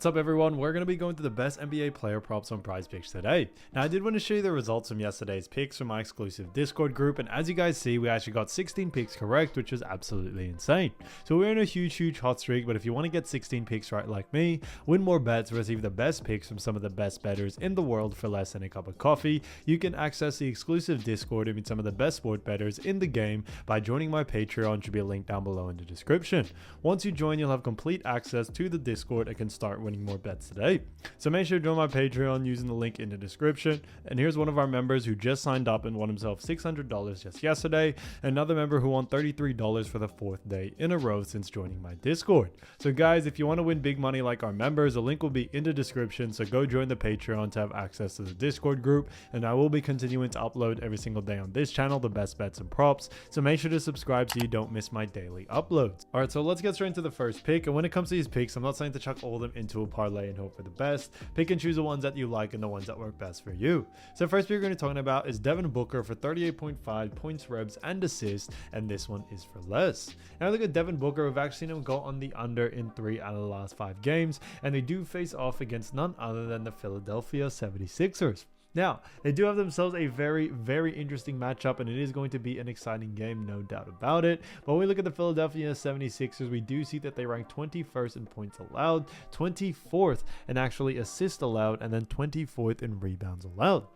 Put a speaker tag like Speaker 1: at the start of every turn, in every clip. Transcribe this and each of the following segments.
Speaker 1: What's up everyone, we're going to be going to the best NBA player props on Prizepicks today. Now I did want to show you the results from yesterday's picks from my exclusive Discord group, and as you guys see we actually got 16 picks correct, which is absolutely insane. So we're in a huge hot streak, but if you want to get 16 picks right like me, win more bets, receive the best picks from some of the best bettors in the world for less than a cup of coffee, you can access the exclusive Discord and meet some of the best sport bettors in the game by joining my Patreon, which should be a link down below in the description. Once you join, you'll have complete access to the Discord and can start winning more bets today. So make sure to join my Patreon using the link in the description. And here's one of our members who just signed up and won himself $600 just yesterday. Another member who won $33 for the 4th day in a row since joining my Discord. So guys, if you want to win big money like our members, the link will be in the description. So go join the Patreon to have access to the Discord group. And I will be continuing to upload every single day on this channel the best bets and props. So make sure to subscribe so you don't miss my daily uploads. All right, so let's get straight into the first pick. And when it comes to these picks, I'm not saying to chuck all of them into a parlay and hope for the best. Pick and choose the ones that you like and the ones that work best for you. So first pick we're going to be talking about is Devin Booker for 38.5 points, revs, and assists, and this one is for less. Now look at Devin Booker. We've actually seen him go on the under in 3 out of the last 5 games, and they do face off against none other than the Philadelphia 76ers. Now, they do have themselves a very interesting matchup, and it is going to be an exciting game, no doubt about it. But when we look at the Philadelphia 76ers, we do see that they rank 21st in points allowed, 24th in actually assists allowed, and then 24th in rebounds allowed.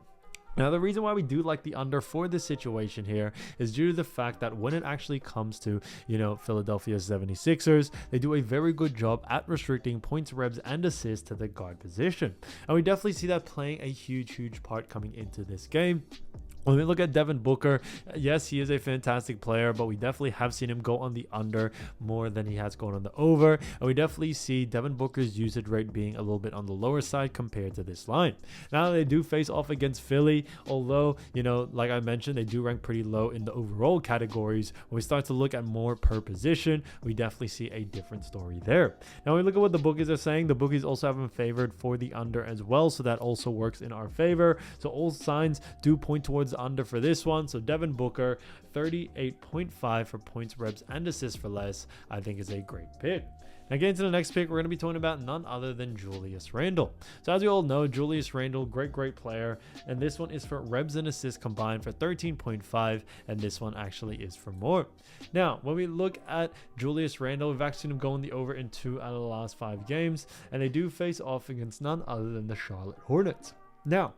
Speaker 1: Now, the reason why we do like the under for this situation here is due to the fact that when it actually comes to, Philadelphia 76ers, they do a very good job at restricting points, revs, and assists to the guard position. And we definitely see that playing a huge part coming into this game. When we look at Devin Booker, yes, he is a fantastic player, but we definitely have seen him go on the under more than he has gone on the over. And we definitely see Devin Booker's usage rate being a little bit on the lower side compared to this line. Now, they do face off against Philly, although, like I mentioned, they do rank pretty low in the overall categories. When we start to look at more per position, we definitely see a different story there. Now, when we look at what the bookies are saying, the bookies also have him favored for the under as well, so that also works in our favor. So all signs do point towards under for this one. So Devin Booker 38.5 for points, revs, and assists for less, I think is a great pick. Now getting to the next pick, we're going to be talking about none other than Julius Randle. So as you all know, Julius Randle, great player, and this one is for revs and assists combined for 13.5, and this one actually is for more. Now when we look at Julius Randle, we've actually seen him go in the over in 2 out of the last 5 games, and they do face off against none other than the Charlotte Hornets. Now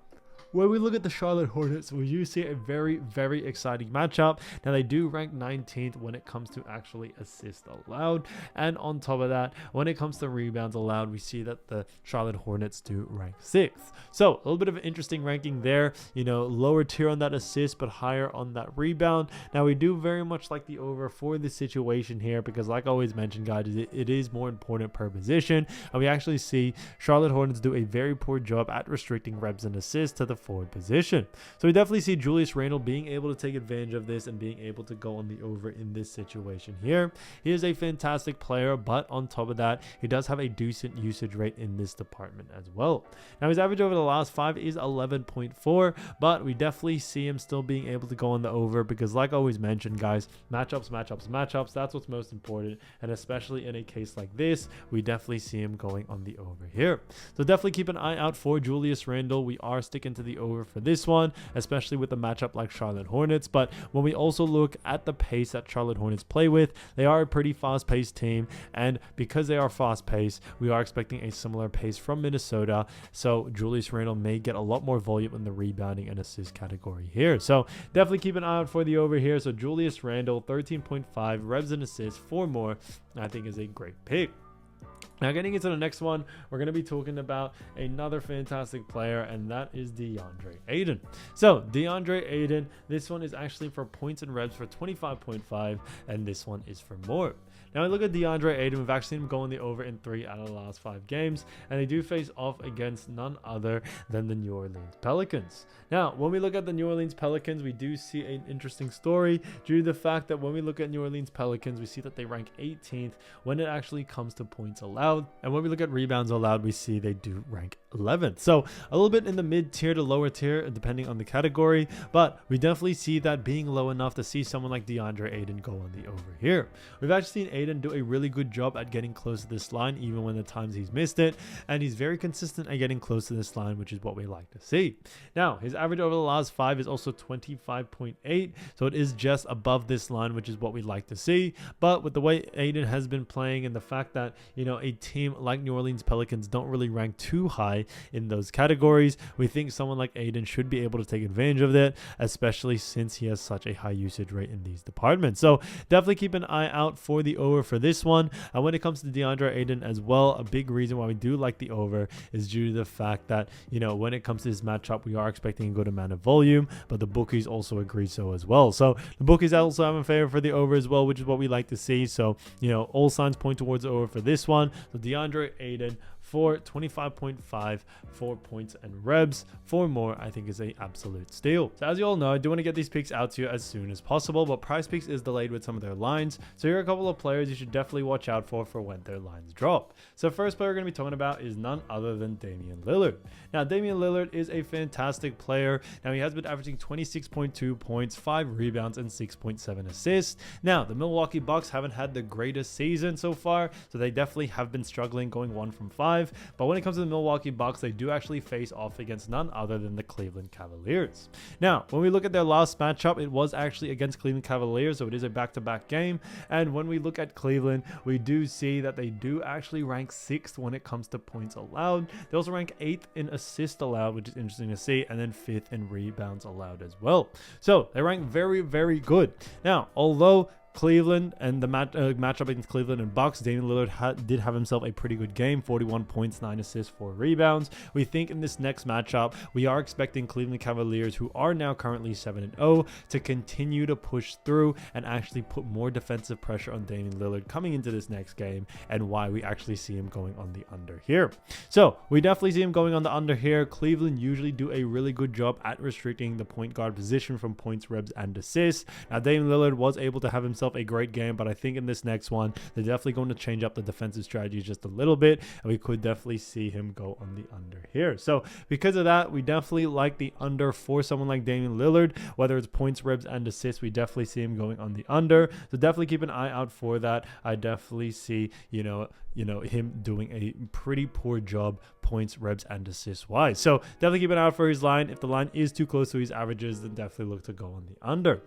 Speaker 1: when we look at the Charlotte Hornets, we do see a very exciting matchup. Now, they do rank 19th when it comes to actually assists allowed. And on top of that, when it comes to rebounds allowed, we see that the Charlotte Hornets do rank 6th. So, a little bit of an interesting ranking there. Lower tier on that assist, but higher on that rebound. Now, we do very much like the over for this situation here because, like I always mentioned, guys, it is more important per position. And we actually see Charlotte Hornets do a very poor job at restricting revs and assists to the forward position. So we definitely see Julius Randle being able to take advantage of this and being able to go on the over in this situation here. He is a fantastic player, but on top of that, he does have a decent usage rate in this department as well. Now his average over the last 5 is 11.4, but we definitely see him still being able to go on the over because, like I always mentioned, guys, matchups, that's what's most important. And especially in a case like this, we definitely see him going on the over here. So definitely keep an eye out for Julius Randle. We are sticking to the over for this one, especially with the matchup like Charlotte Hornets. But when we also look at the pace that Charlotte Hornets play with, they are a pretty fast-paced team, and because they are fast-paced, we are expecting a similar pace from Minnesota. So Julius Randle may get a lot more volume in the rebounding and assist category here. So definitely keep an eye out for the over here. So Julius Randle 13.5 revs and assists for more, I think is a great pick. Now getting into the next one, we're going to be talking about another fantastic player, and that is Deandre Ayton. So Deandre Ayton, this one is actually for points and revs for 25.5, and this one is for more. Now we look at Deandre Ayton, we've actually seen him going the over in 3 out of the last 5 games, and they do face off against none other than the New Orleans Pelicans. Now when we look at the New Orleans Pelicans, we do see an interesting story due to the fact that when we look at New Orleans Pelicans, we see that they rank 18th when it actually comes to points allowed, and when we look at rebounds allowed, we see they do rank 11th. So a little bit in the mid tier to lower tier depending on the category, but we definitely see that being low enough to see someone like Deandre Ayton go on the over here. We've actually seen Ayton do a really good job at getting close to this line, even when the times he's missed it, and he's very consistent at getting close to this line, which is what we like to see. Now, his average over the last 5 is also 25.8, so it is just above this line, which is what we like to see. But with the way Ayton has been playing and the fact that, you know, a team like New Orleans Pelicans don't really rank too high in those categories, we think someone like Ayton should be able to take advantage of that, especially since he has such a high usage rate in these departments. So definitely keep an eye out for the over for this one. And when it comes to Deandre Ayton as well, a big reason why we do like the over is due to the fact that, you know, when it comes to this matchup, we are expecting a good amount of volume, but the bookies also agree so as well. So the bookies also have a favor for the over as well, which is what we like to see. So, you know, all signs point towards the over for this one. So Deandre Ayton for 25.5 for points and rebs for more, I think is a absolute steal. So as you all know, I do want to get these picks out to you as soon as possible, but Prizepicks is delayed with some of their lines. So here are a couple of players you should definitely watch out for when their lines drop. So first player we're going to be talking about is none other than Damian Lillard. Now, Damian Lillard is a fantastic player. Now, he has been averaging 26.2 points, 5 rebounds, and 6.7 assists. Now, the Milwaukee Bucks haven't had the greatest season so far, so they definitely have been struggling going 1 from 5. But when it comes to the Milwaukee Bucks, they do actually face off against none other than the Cleveland Cavaliers. Now, when we look at their last matchup, it was actually against Cleveland Cavaliers, so it is a back-to-back game. And when we look at Cleveland, we do see that they do actually rank 6th when it comes to points allowed. They also rank 8th in assists allowed, which is interesting to see, and then 5th in rebounds allowed as well. So they rank very, very good. Now, although Cleveland and the matchup against Cleveland and Bucks, Damian Lillard did have himself a pretty good game, 41 points, 9 assists, 4 rebounds. We think in this next matchup, we are expecting Cleveland Cavaliers, who are now currently 7-0, to continue to push through and actually put more defensive pressure on Damian Lillard coming into this next game, and why we actually see him going on the under here. So we definitely see him going on the under here. Cleveland usually do a really good job at restricting the point guard position from points, rebs, and assists. Now, Damian Lillard was able to have himself a great game, but I think in this next one, they're definitely going to change up the defensive strategy just a little bit, and we could definitely see him go on the under here. So because of that, we definitely like the under for someone like Damian Lillard, whether it's points, rebs, and assists. We definitely see him going on the under, so definitely keep an eye out for that. I definitely see, you know, him doing a pretty poor job points, rebs, and assists wise. So definitely keep an eye out for his line. If the line is too close to his averages, then definitely look to go on the under.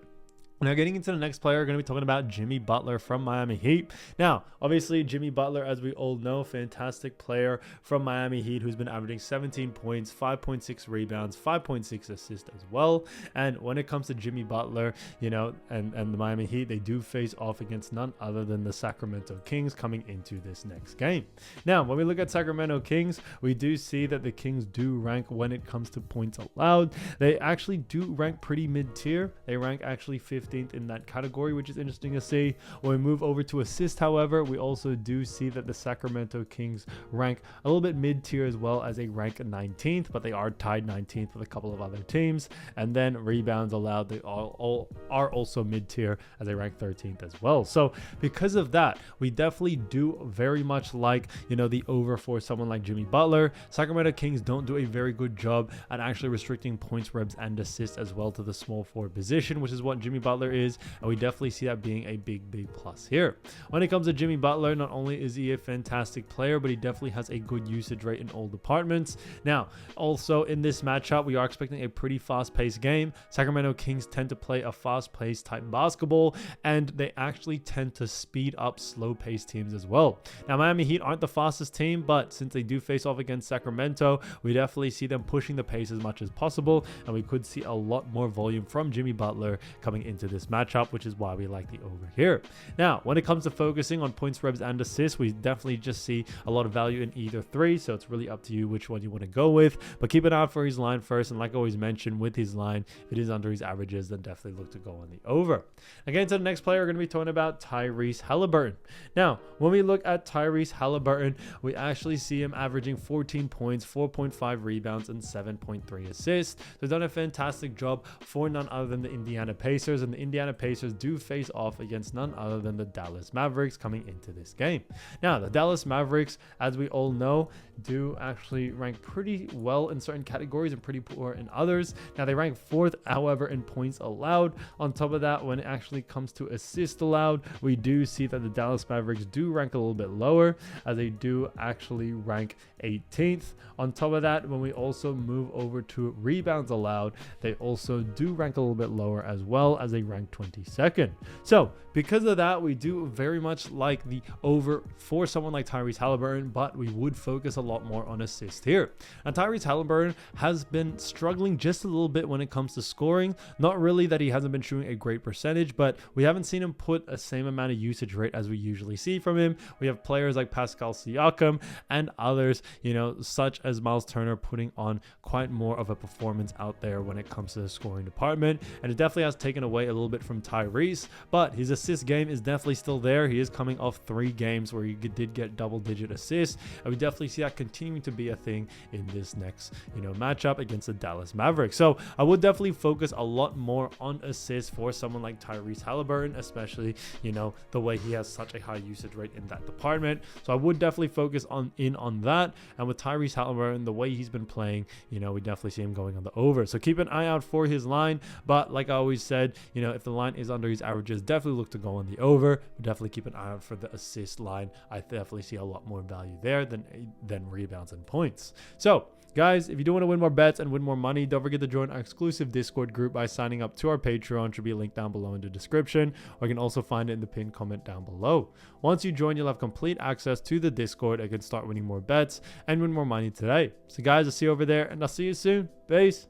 Speaker 1: Now, getting into the next player, we're going to be talking about Jimmy Butler from Miami Heat. Now, obviously, Jimmy Butler, as we all know, fantastic player from Miami Heat, who's been averaging 17 points, 5.6 rebounds, 5.6 assists as well. And when it comes to Jimmy Butler, you know, and the Miami Heat, they do face off against none other than the Sacramento Kings coming into this next game. Now, when we look at Sacramento Kings, we do see that the Kings do rank when it comes to points allowed. They actually do rank pretty mid-tier. They rank actually 15th in that category, which is interesting to see. When we move over to assist, however, we also do see that the Sacramento Kings rank a little bit mid-tier as well, as a rank 19th, but they are tied 19th with a couple of other teams. And then rebounds allowed, they all are also mid-tier, as they rank 13th as well. So because of that, we definitely do very much like, you know, the over for someone like Jimmy Butler. Sacramento Kings don't do a very good job at actually restricting points, rebs, and assists as well to the small forward position, which is what Jimmy Butler is, and we definitely see that being a big plus here. When it comes to Jimmy Butler, not only is he a fantastic player, but he definitely has a good usage rate in all departments. Now, also in this matchup, we are expecting a pretty fast-paced game. Sacramento Kings tend to play a fast-paced type basketball, and they actually tend to speed up slow-paced teams as well. Now, Miami Heat aren't the fastest team, but since they do face off against Sacramento, we definitely see them pushing the pace as much as possible, and we could see a lot more volume from Jimmy Butler coming into this matchup, which is why we like the over here. Now, when it comes to focusing on points, rebs, and assists, we definitely just see a lot of value in either three, so it's really up to you which one you want to go with, but keep an eye out for his line first, and like I always mentioned, with his line, if it is under his averages, then definitely look to go on the over. Again, to the next player, we're going to be talking about Tyrese Haliburton. Now, when we look at Tyrese Haliburton, we actually see him averaging 14 points, 4.5 rebounds, and 7.3 assists. So he's done a fantastic job for none other than the Indiana Pacers, and the the Indiana Pacers do face off against none other than the Dallas Mavericks coming into this game. Now, the Dallas Mavericks, as we all know, do actually rank pretty well in certain categories and pretty poor in others. Now, they rank 4th, however, in points allowed. On top of that, when it actually comes to assists allowed, we do see that the Dallas Mavericks do rank a little bit lower, as they do actually rank 18th. On top of that, when we also move over to rebounds allowed, they also do rank a little bit lower, as well as they rank 22nd. So because of that, we do very much like the over for someone like Tyrese Haliburton, but we would focus a lot more on assist here. And Tyrese Haliburton has been struggling just a little bit when it comes to scoring. Not really that he hasn't been shooting a great percentage, but we haven't seen him put a same amount of usage rate as we usually see from him. We have players like Pascal Siakam and others, you know, such as Miles Turner, putting on quite more of a performance out there when it comes to the scoring department. And it definitely has taken away a little bit from Tyrese, but his assist game is definitely still there. He is coming off 3 games where he did get double-digit assists, and we definitely see that continuing to be a thing in this next, you know, matchup against the Dallas Mavericks. So I would definitely focus a lot more on assists for someone like Tyrese Haliburton, especially, you know, the way he has such a high usage rate in that department. So I would definitely focus on that. And with Tyrese Haliburton, the way he's been playing, you know, we definitely see him going on the over. So keep an eye out for his line. But like I always said, you know, if the line is under his averages, definitely look to go on the over. But definitely keep an eye out for the assist line. I definitely see a lot more value there than rebounds and points. So guys, if you do want to win more bets and win more money, don't forget to join our exclusive Discord group by signing up to our Patreon. Should be a link down below in the description, or you can also find it in the pinned comment down below. Once you join, you'll have complete access to the Discord and can start winning more bets and win more money today. So guys, I'll see you over there, and I'll see you soon. Peace.